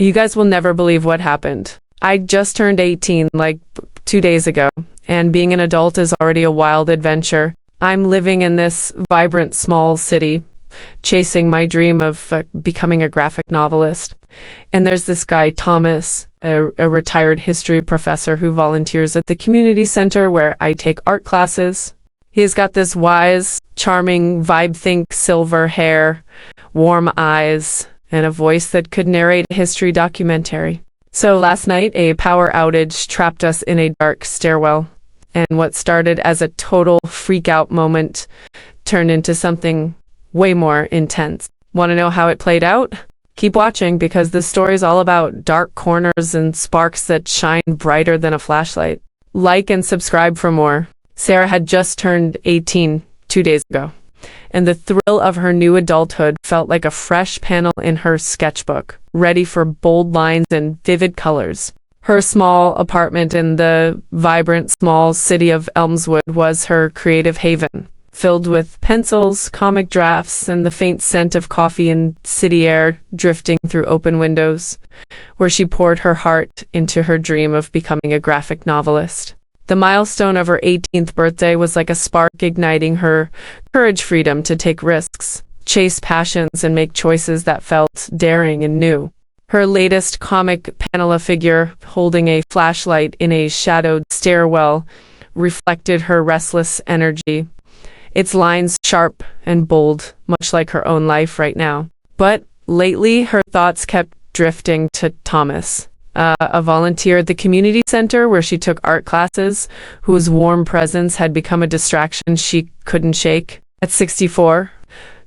You guys will never believe what happened. I just turned 18 like 2 days ago, and being an adult is already a wild adventure. I'm living in this vibrant small city, chasing my dream of becoming a graphic novelist. And there's this guy, Thomas, a retired history professor who volunteers at the community center where I take art classes. He's got this wise, charming vibe, think silver hair, warm eyes, and a voice that could narrate a history documentary. So last night, a power outage trapped us in a dark stairwell, and what started as a total freak-out moment turned into something way more intense. Want to know how it played out? Keep watching, because this story is all about dark corners and sparks that shine brighter than a flashlight. Like and subscribe for more. Sarah had just turned 18 2 days ago, and the thrill of her new adulthood felt like a fresh panel in her sketchbook, ready for bold lines and vivid colors. Her small apartment in the vibrant small city of Elmswood was her creative haven, filled with pencils, comic drafts, and the faint scent of coffee and city air drifting through open windows, where she poured her heart into her dream of becoming a graphic novelist. The milestone of her 18th birthday was like a spark igniting her courage, freedom to take risks, chase passions, and make choices that felt daring and new. Her latest comic panel, a figure holding a flashlight in a shadowed stairwell, reflected her restless energy, its lines sharp and bold, much like her own life right now. But lately, her thoughts kept drifting to Thomas, a volunteer at the community center where she took art classes, whose warm presence had become a distraction she couldn't shake. At 64,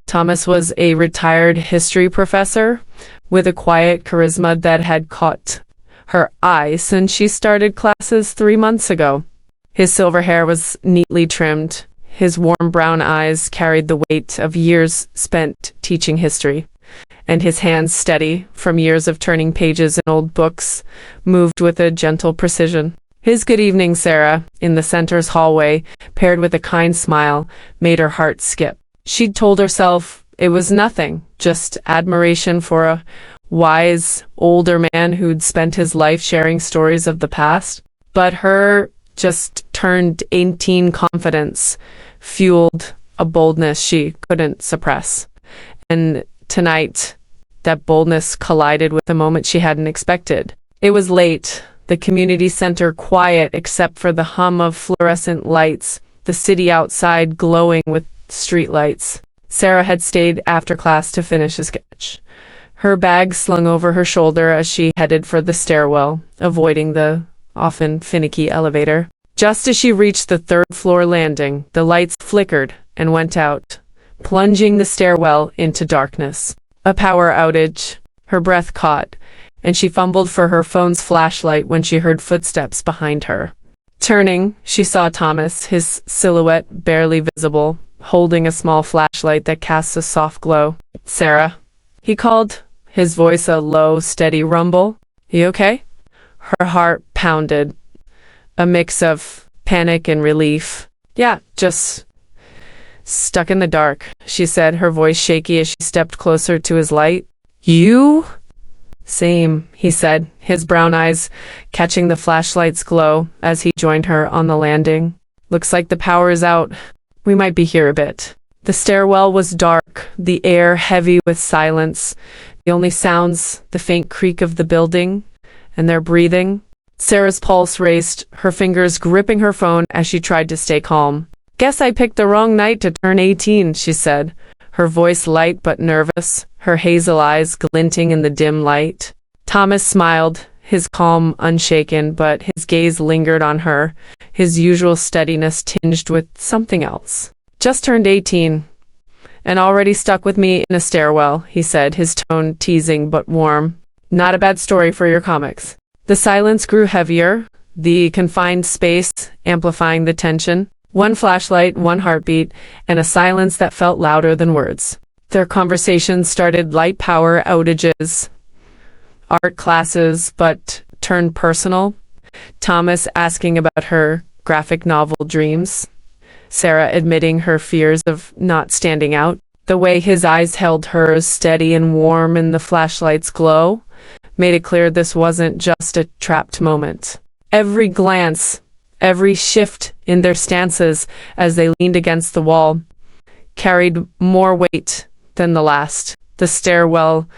Thomas was a retired history professor with a quiet charisma that had caught her eye since she started classes 3 months ago. His silver hair was neatly trimmed. His warm brown eyes carried the weight of years spent teaching history, and his hands, steady from years of turning pages in old books, moved with a gentle precision. His "Good evening, Sarah," in the center's hallway, paired with a kind smile, made her heart skip. She'd told herself it was nothing, just admiration for a wise, older man who'd spent his life sharing stories of the past. But her just turned 18 confidence fueled a boldness she couldn't suppress. And tonight, that boldness collided with a moment she hadn't expected. It was late, the community center quiet except for the hum of fluorescent lights, the city outside glowing with streetlights. Sarah had stayed after class to finish a sketch, her bag slung over her shoulder as she headed for the stairwell, avoiding the often finicky elevator. Just as she reached the third-floor landing, the lights flickered and went out, plunging the stairwell into darkness. A power outage. Her breath caught, and she fumbled for her phone's flashlight when she heard footsteps behind her. Turning, she saw Thomas, his silhouette barely visible, holding a small flashlight that casts a soft glow. "Sarah," he called, his voice a low, steady rumble. "You okay?" Her heart pounded, a mix of panic and relief. "Yeah, just stuck in the dark," she said, her voice shaky as she stepped closer to his light. "You?" "Same," he said, his brown eyes catching the flashlight's glow as he joined her on the landing. "Looks like the power is out. We might be here a bit." The stairwell was dark, the air heavy with silence. The only sounds, the faint creak of the building and their breathing. Sarah's pulse raced, her fingers gripping her phone as she tried to stay calm. "Guess I picked the wrong night to turn 18, she said, her voice light but nervous, her hazel eyes glinting in the dim light. Thomas smiled, his calm unshaken, but his gaze lingered on her, his usual steadiness tinged with something else. "Just turned 18, and already stuck with me in a stairwell," he said, his tone teasing but warm. "Not a bad story for your comics." The silence grew heavier, the confined space amplifying the tension. One flashlight, one heartbeat, and a silence that felt louder than words. Their conversation started light power outages, art classes, but turned personal. Thomas asking about her graphic novel dreams. Sarah admitting her fears of not standing out. The way his eyes held hers, steady and warm in the flashlight's glow. made it clear this wasn't just a trapped moment. Every glance, every shift in their stances as they leaned against the wall, carried more weight than the last. The stairwell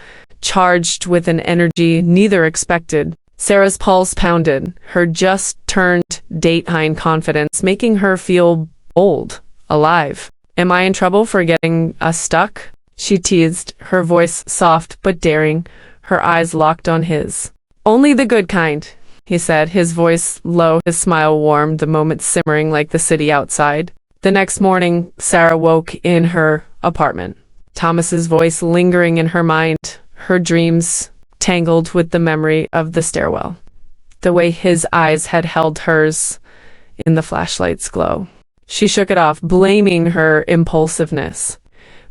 charged with an energy neither expected. Sarah's pulse pounded, her just-turned date-high confidence making her feel bold, alive. "Am I in trouble for getting us stuck?" she teased, her voice soft but daring, her eyes locked on his. "Only the good kind," he said, his voice low, his smile warm, the moment simmering like the city outside. The next morning, Sarah woke in her apartment, Thomas's voice lingering in her mind, her dreams tangled with the memory of the stairwell, the way his eyes had held hers in the flashlight's glow. She shook it off, blaming her impulsiveness,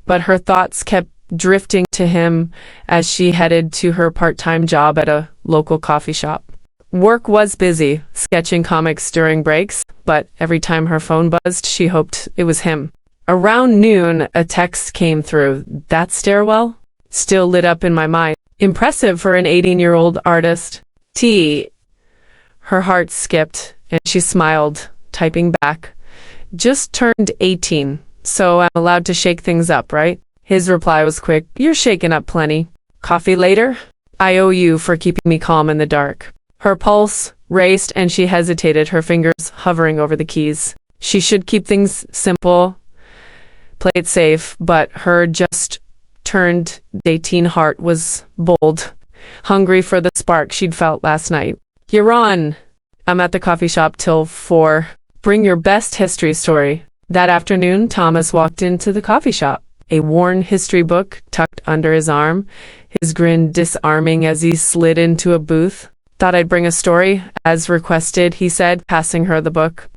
but her thoughts kept drifting to him as she headed to her part-time job at a local coffee shop. Work was busy, sketching comics during breaks, but every time her phone buzzed, she hoped it was him. Around noon, a text came through. "That stairwell?" Still lit up in my mind. Impressive for an 18-year-old artist. T. Her heart skipped, and she smiled, typing back. "Just turned 18, so I'm allowed to shake things up, right?" His reply was quick. "You're shaking up plenty. Coffee later? I owe you for keeping me calm in the dark." Her pulse raced and she hesitated, her fingers hovering over the keys. She should keep things simple, play it safe, but her just-turned 18 heart was bold, hungry for the spark she'd felt last night. "You're on. I'm at the coffee shop till 4. Bring your best history story." That afternoon, Thomas walked into the coffee shop, a worn history book tucked under his arm, his grin disarming as he slid into a booth. "Thought I'd bring a story, as requested," he said, passing her the book,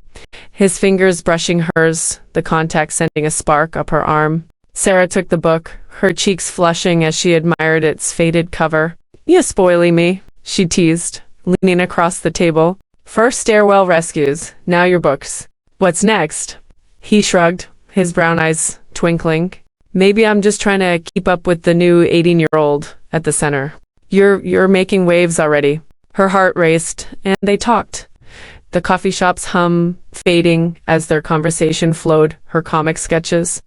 his fingers brushing hers, the contact sending a spark up her arm. Sarah took the book, her cheeks flushing as she admired its faded cover. "You spoiling me," she teased, leaning across the table. "First stairwell rescues, now your books. What's next?" He shrugged, his brown eyes twinkling. "Maybe I'm just trying to keep up with the new 18-year-old at the center." You're making waves already." Her heart raced, and they talked, the coffee shop's hum fading as their conversation flowed, her comic sketches,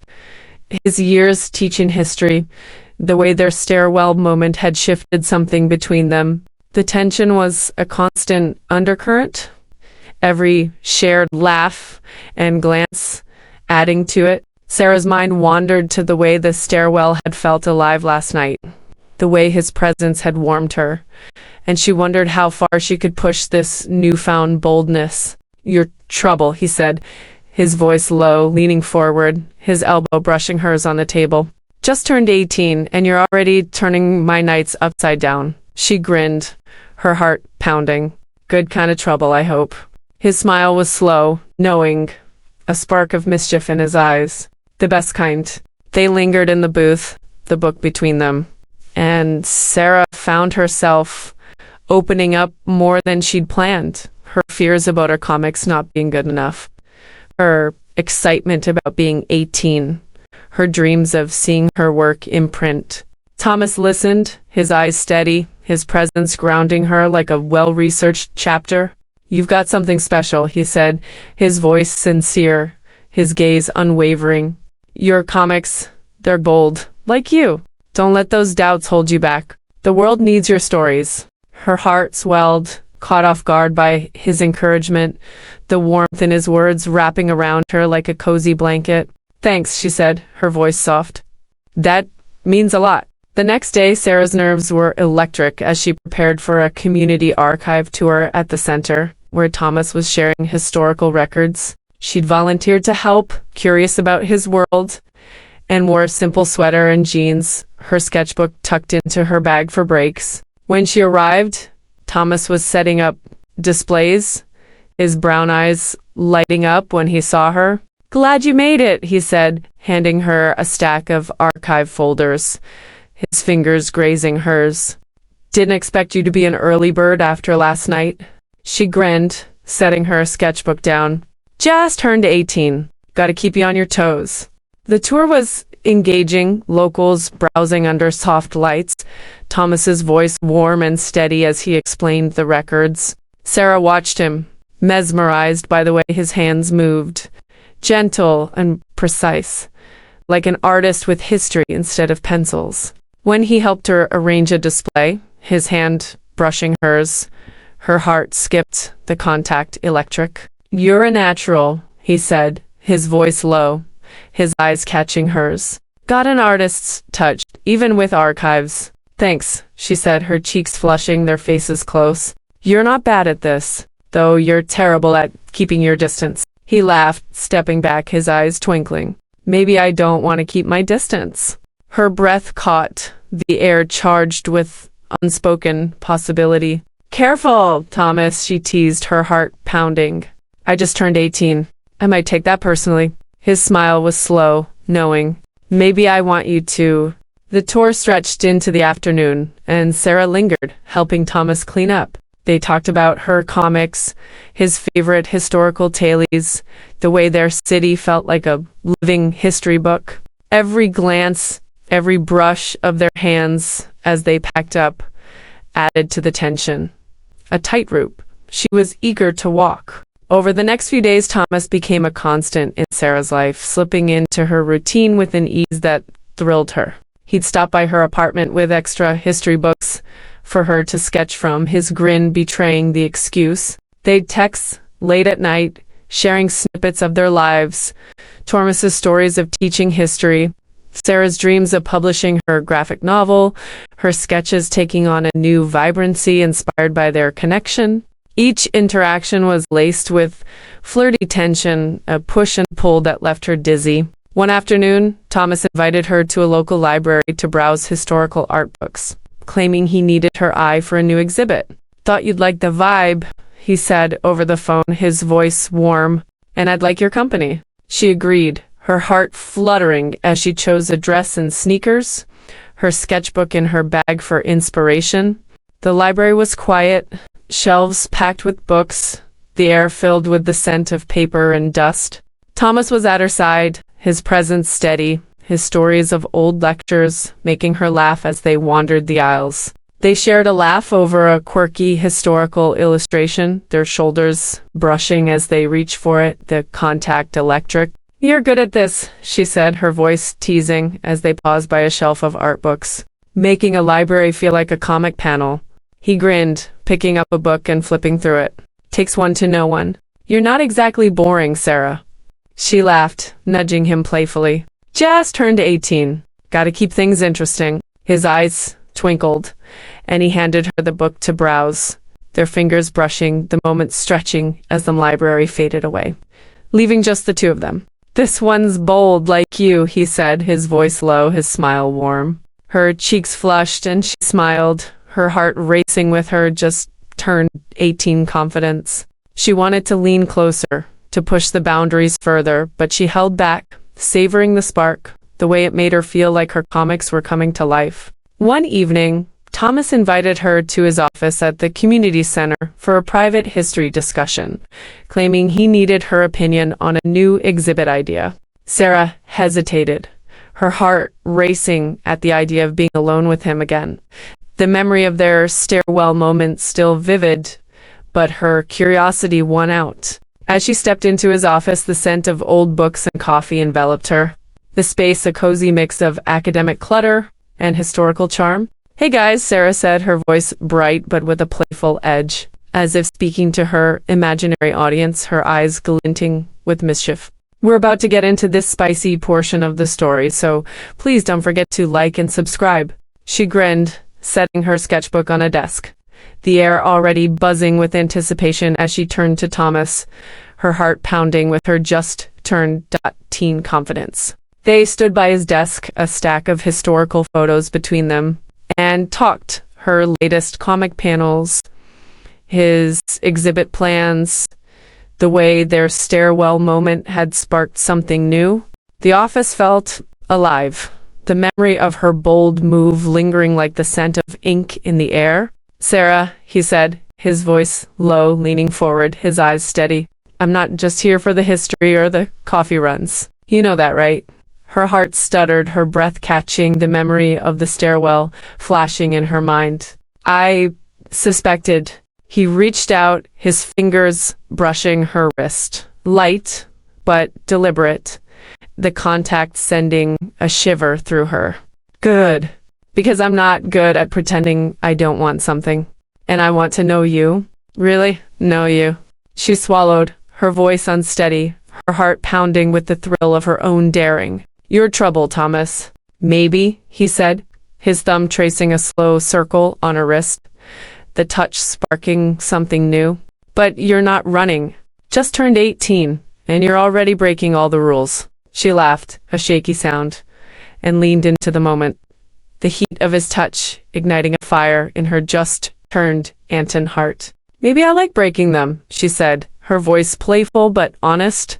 his years teaching history, the way their stairwell moment had shifted something between them. The tension was a constant undercurrent, every shared laugh and glance adding to it. Sarah's mind wandered to the way the stairwell had felt alive last night, the way his presence had warmed her, and she wondered how far she could push this newfound boldness. "Your trouble," he said, his voice low, leaning forward, his elbow brushing hers on the table. "Just turned 18, and you're already turning my nights upside down." She grinned, her heart pounding. "Good kind of trouble, I hope." His smile was slow, knowing, a spark of mischief in his eyes. "The best kind." They lingered in the booth, the book between them, and Sarah found herself opening up more than she'd planned. Her fears about her comics not being good enough, her excitement about being 18, her dreams of seeing her work in print. Thomas listened, his eyes steady, his presence grounding her like a well-researched chapter. "You've got something special," he said, his voice sincere, his gaze unwavering. "Your comics, they're bold, like you. Don't let those doubts hold you back. The world needs your stories." Her heart swelled, caught off guard by his encouragement, the warmth in his words wrapping around her like a cozy blanket. "Thanks," she said, her voice soft. "That means a lot." The next day, Sarah's nerves were electric as she prepared for a community archive tour at the center, where Thomas was sharing historical records. She'd volunteered to help, curious about his world, and wore a simple sweater and jeans, her sketchbook tucked into her bag for breaks. When she arrived, Thomas was setting up displays, his brown eyes lighting up when he saw her. "Glad you made it," he said, handing her a stack of archive folders, his fingers grazing hers. "Didn't expect you to be an early bird after last night." She grinned, setting her sketchbook down. "Just turned 18. Gotta keep you on your toes." The tour was engaging, locals browsing under soft lights, Thomas's voice warm and steady as he explained the records. Sarah watched him, mesmerized by the way his hands moved, gentle and precise, like an artist with history instead of pencils. When he helped her arrange a display, his hand brushing hers, her heart skipped the contact electric. "You're a natural," he said, his voice low, his eyes catching hers. "Got an artist's touch, even with archives." "Thanks," she said, her cheeks flushing, their faces close. "You're not bad at this, though you're terrible at keeping your distance." He laughed, stepping back, his eyes twinkling. "Maybe I don't want to keep my distance." Her breath caught the air, charged with unspoken possibility. "Careful, Thomas," she teased, her heart pounding. "I just turned 18. I might take that personally." His smile was slow, knowing. "Maybe I want you to." The tour stretched into the afternoon, and Sarah lingered, helping Thomas clean up. They talked about her comics, his favorite historical tales, the way their city felt like a living history book. Every glance, every brush of their hands as they packed up added to the tension. A tightrope she was eager to walk. Over the next few days, Thomas became a constant in Sarah's life, slipping into her routine with an ease that thrilled her. He'd stop by her apartment with extra history books for her to sketch from, his grin betraying the excuse. They'd text late at night, sharing snippets of their lives, Thomas's stories of teaching history, Sarah's dreams of publishing her graphic novel, her sketches taking on a new vibrancy inspired by their connection. Each interaction was laced with flirty tension, a push and pull that left her dizzy. One afternoon, Thomas invited her to a local library to browse historical art books, claiming he needed her eye for a new exhibit. "Thought you'd like the vibe," he said over the phone, his voice warm, "and I'd like your company." She agreed, her heart fluttering as she chose a dress and sneakers, her sketchbook in her bag for inspiration. The library was quiet, shelves packed with books, the air filled with the scent of paper and dust. Thomas was at her side, his presence steady, his stories of old lectures making her laugh as they wandered the aisles. They shared a laugh over a quirky historical illustration, their shoulders brushing as they reached for it, the contact electric. "You're good at this," she said, her voice teasing as they paused by a shelf of art books, making a library feel like a comic panel. He grinned, picking up a book and flipping through it. "Takes one to know one." "You're not exactly boring, Sarah." She laughed, nudging him playfully. "Just turned 18. Gotta keep things interesting." His eyes twinkled, and he handed her the book to browse, their fingers brushing, the moments stretching as the library faded away, leaving just the two of them. "This one's bold like you," he said, his voice low, his smile warm. Her cheeks flushed and she smiled, her heart racing with her just turned 18 confidence. She wanted to lean closer, to push the boundaries further, but she held back, savoring the spark, the way it made her feel like her comics were coming to life. One evening, Thomas invited her to his office at the community center for a private history discussion, claiming he needed her opinion on a new exhibit idea. Sarah hesitated, her heart racing at the idea of being alone with him again. The memory of their stairwell moment still vivid, but her curiosity won out. As she stepped into his office, the scent of old books and coffee enveloped her. The space a cozy mix of academic clutter and historical charm. "Hey guys," Sarah said, her voice bright but with a playful edge, as if speaking to her imaginary audience, her eyes glinting with mischief. "We're about to get into this spicy portion of the story, so please don't forget to like and subscribe." She grinned, setting her sketchbook on a desk, the air already buzzing with anticipation as she turned to Thomas, her heart pounding with her just-turned-teen confidence. They stood by his desk, a stack of historical photos between them, and talked her latest comic panels, his exhibit plans, the way their stairwell moment had sparked something new. The office felt alive, the memory of her bold move lingering like the scent of ink in the air. "Sarah," he said, his voice low, leaning forward, his eyes steady. "I'm not just here for the history or the coffee runs. You know that, right?" Her heart stuttered, her breath catching, the memory of the stairwell flashing in her mind. I suspected. He reached out, his fingers brushing her wrist. Light, but deliberate. The contact sending a shiver through her. Good. Because I'm not good at pretending I don't want something. And I want to know you. Really? Know you. She swallowed, her voice unsteady, her heart pounding with the thrill of her own daring. You're trouble, Thomas. Maybe, he said, his thumb tracing a slow circle on her wrist, the touch sparking something new. But you're not running. Just turned 18, and you're already breaking all the rules. She laughed, a shaky sound, and leaned into the moment. The heat of his touch igniting a fire in her just-turned Anton heart. Maybe I like breaking them, she said, her voice playful but honest,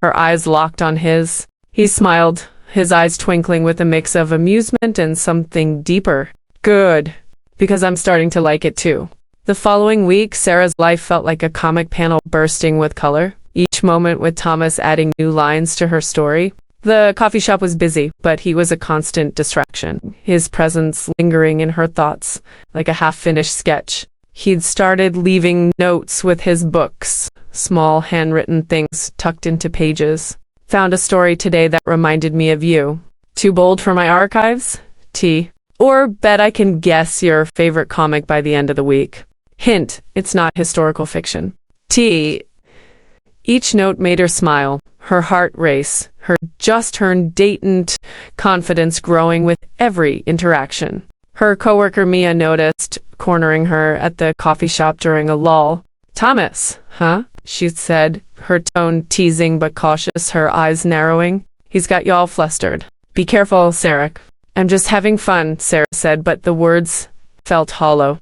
her eyes locked on his. He smiled, his eyes twinkling with a mix of amusement and something deeper. Good, because I'm starting to like it too. The following week, Sarah's life felt like a comic panel bursting with color, each moment with Thomas adding new lines to her story. The coffee shop was busy, but he was a constant distraction, his presence lingering in her thoughts like a half-finished sketch. He'd started leaving notes with his books, small handwritten things tucked into pages. Found a story today that reminded me of you. Too bold for my archives? T. Or bet I can guess your favorite comic by the end of the week. Hint, it's not historical fiction. T. Each note made her smile, her heart race, her just-turned Dayton confidence growing with every interaction. Her coworker Mia noticed, cornering her at the coffee shop during a lull. Thomas, huh? She said, her tone teasing but cautious, her eyes narrowing. He's got you all flustered. Be careful, Sarah. I'm just having fun, Sarah said, but the words felt hollow.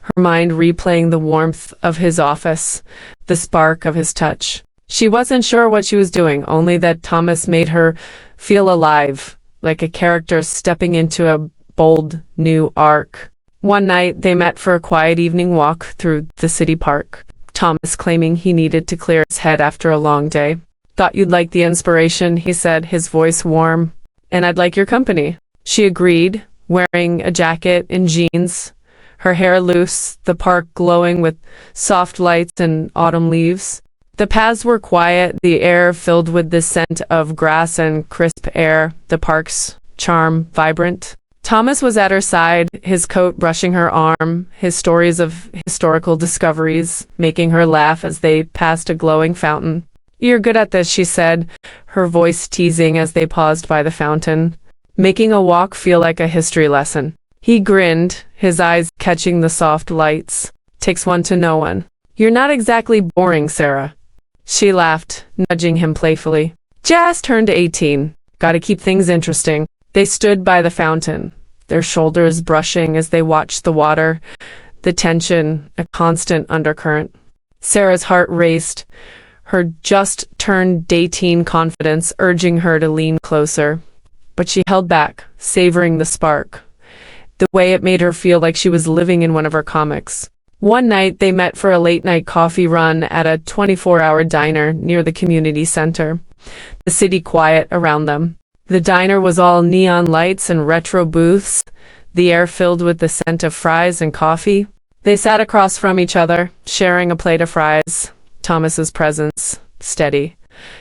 Her mind replaying the warmth of his office, the spark of his touch. She wasn't sure what she was doing, only that Thomas made her feel alive, like a character stepping into a bold new arc. One night, they met for a quiet evening walk through the city park. Thomas claiming he needed to clear his head after a long day. Thought you'd like the inspiration, he said, his voice warm. And I'd like your company. She agreed, wearing a jacket and jeans, her hair loose, the park glowing with soft lights and autumn leaves. The paths were quiet, the air filled with the scent of grass and crisp air, the park's charm vibrant. Thomas was at her side, his coat brushing her arm, his stories of historical discoveries making her laugh as they passed a glowing fountain. You're good at this, she said, her voice teasing as they paused by the fountain, making a walk feel like a history lesson. He grinned, his eyes catching the soft lights. Takes one to know one. You're not exactly boring, Sarah. She laughed, nudging him playfully. Just turned 18. Gotta keep things interesting. They stood by the fountain, their shoulders brushing as they watched the water, the tension, a constant undercurrent. Sarah's heart raced, her just-turned 18 confidence urging her to lean closer. But she held back, savoring the spark, the way it made her feel like she was living in one of her comics. One night, they met for a late-night coffee run at a 24-hour diner near the community center, the city quiet around them. The diner was all neon lights and retro booths, the air filled with the scent of fries and coffee. They sat across from each other, sharing a plate of fries, Thomas's presence steady,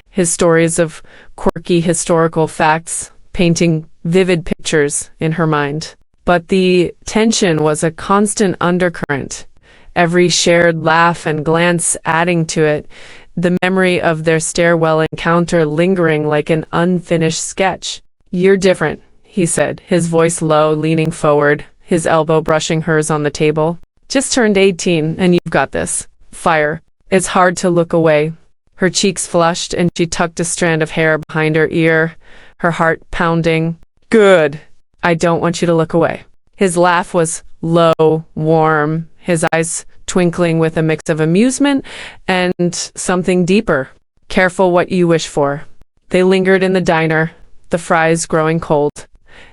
his stories of quirky historical facts painting vivid pictures in her mind. But the tension was a constant undercurrent, every shared laugh and glance adding to it, the memory of their stairwell encounter lingering like an unfinished sketch. You're different, he said, his voice low, leaning forward, his elbow brushing hers on the table. Just turned 18, and you've got this. Fire. It's hard to look away. Her cheeks flushed, and she tucked a strand of hair behind her ear, her heart pounding. Good. I don't want you to look away. His laugh was low, warm, his eyes twinkling with a mix of amusement and something deeper. Careful what you wish for. They lingered in the diner, the fries growing cold,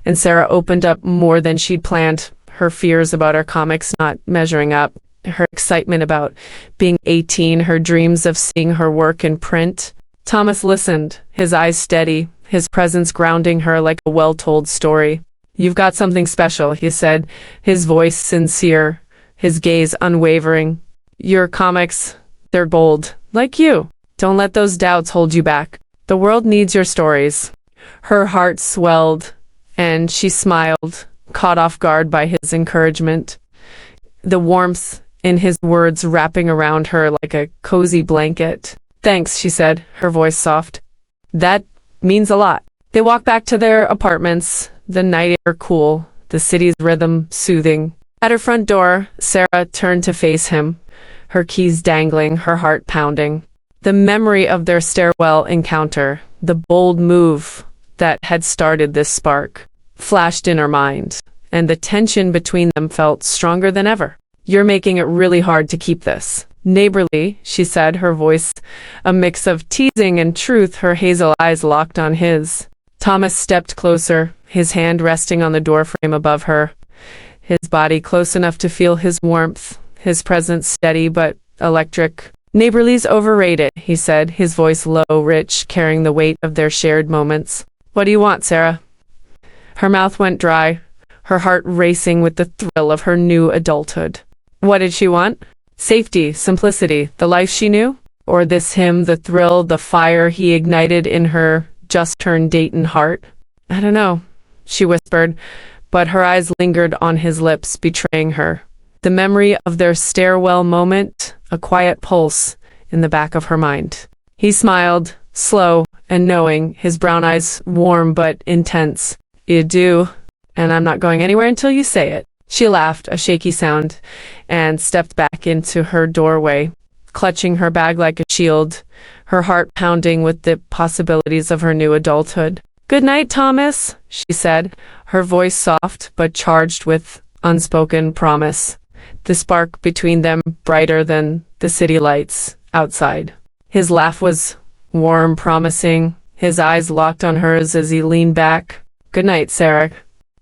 and Sarah opened up more than she'd planned, her fears about her comics not measuring up, her excitement about being 18, her dreams of seeing her work in print. Thomas listened, his eyes steady, his presence grounding her like a well-told story. "You've got something special," he said, his voice sincere, his gaze unwavering. "Your comics, they're gold. Like you. Don't let those doubts hold you back. The world needs your stories." Her heart swelled, and she smiled, caught off guard by his encouragement. The warmth in his words wrapping around her like a cozy blanket. "Thanks," she said, her voice soft. "That means a lot." They walked back to their apartments, the night air cool, the city's rhythm soothing. At her front door, Sarah turned to face him, her keys dangling, her heart pounding. The memory of their stairwell encounter, the bold move that had started this spark, flashed in her mind, and the tension between them felt stronger than ever. "You're making it really hard to keep this." "Neighborly," she said, her voice a mix of teasing and truth, her hazel eyes locked on his. Thomas stepped closer, his hand resting on the doorframe above her, his body close enough to feel his warmth, his presence steady but electric. "Neighborly's overrated," he said, his voice low, rich, carrying the weight of their shared moments. "What do you want, Sarah?" Her mouth went dry, her heart racing with the thrill of her new adulthood. What did she want? Safety, simplicity, the life she knew? Or this him, the thrill, the fire he ignited in her just-turned Dayton heart? "I don't know," she whispered, but her eyes lingered on his lips, betraying her. The memory of their stairwell moment, a quiet pulse in the back of her mind. He smiled, slow and knowing, his brown eyes warm but intense. "You do, and I'm not going anywhere until you say it." She laughed, a shaky sound, and stepped back into her doorway, clutching her bag like a shield, her heart pounding with the possibilities of her new adulthood. "Good night, Thomas," she said, her voice soft but charged with unspoken promise, the spark between them brighter than the city lights outside. His laugh was warm, promising, his eyes locked on hers as he leaned back. "Good night, Sarah."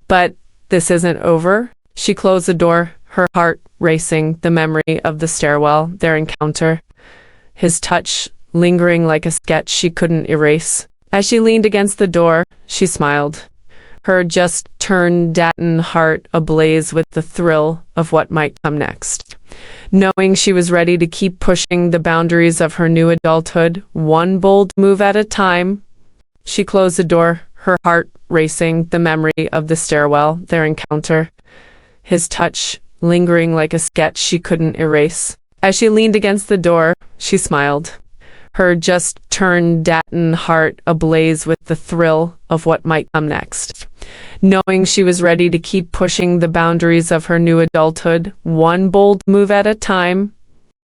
"But this isn't over." She closed the door, her heart racing, the memory of the stairwell, their encounter, his touch lingering like a sketch she couldn't erase. As she leaned against the door, she smiled, her just-turned Dayton heart ablaze with the thrill of what might come next. Knowing she was ready to keep pushing the boundaries of her new adulthood, one bold move at a time, she closed the door, her heart racing, the memory of the stairwell, their encounter, his touch lingering like a sketch she couldn't erase. As she leaned against the door, she smiled, her just-turned Dayton heart ablaze with the thrill of what might come next. Knowing she was ready to keep pushing the boundaries of her new adulthood, one bold move at a time,